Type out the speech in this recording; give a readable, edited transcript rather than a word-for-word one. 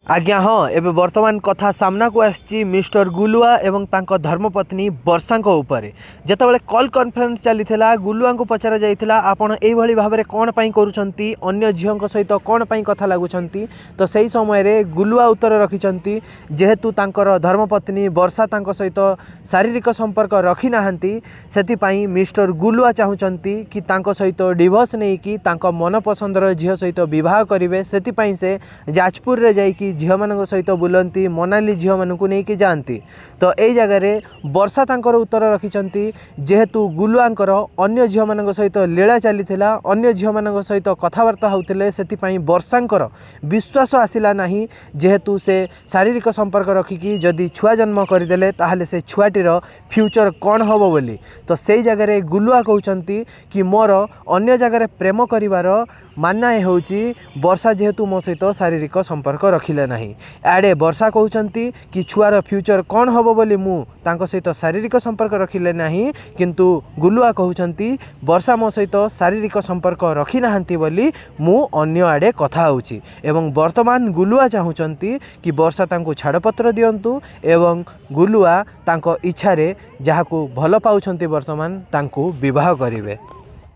आज्ञा हाँ एबे वर्तमान कथा सामना को आसी मिस्टर गुलुआ एवं तांको धर्मपत्नी वर्षा उपरे जेतेबेले कॉल कॉन्फ्रेंस चली गुलुआ को पचरा जाइथिला आपण एई भली भाबरे कोन पई करूछंती अन्य झियों सहित कोन पई कथा लागुछंती। तो सही समय रे गुलुआ उत्तर रखिछंती जेहेतु तांकर धर्मपत्नी वर्षा तांको सहित शारीरिक संपर्क रखी नाहंती सेति पई मिस्टर गुलुआ चाहुछंती कि तांको सहित डिवोर्स नै कि तांको मन पसंदर झियो सहित विवाह करिवे सेति पई से जाजपुर रे जाई कि झील मान सहित बुलती मनाली झील मानू नहीं जाती। तो यही जगार वर्षा तांकर उत्तर रखिंट जेहेतु गुलुआंकर अन्य झील मान सहित लीला चली अन्य झील मान सहित कथबार्ता होते से वर्षांकर विश्वास आसला नहीं जेहेतु से शारीरिक संपर्क रखिकी जदि छुआ जन्म करदे ताहले से छुआटीर फ्यूचर कौन हम बोली। तो से जगार गुलुआ कहते कि मोर अन्य जगार प्रेम करिवार मानना होची वर्षा जेहेतु मो सहित शारीरिक संपर्क रखिले नहीं। आड़े वर्षा कहते कि छुआर फ्यूचर कौन हम बोली मु तांको सहित शारीरिक संपर्क रखिले नहीं किंतु गुलुआ कहते वर्षा मो सहित शारीरिक संपर्क रखी नाहंती बोली मु अन्य आड़े कथा होची। एवं वर्तमान गुलुआ चाहुचंती कि वर्षा तांको छाड़पत्र दियंतु एवं गुलुआ तांको इच्छा रे जहाकू भल पाउछंती वर्तमान तांको विवाह करिवे।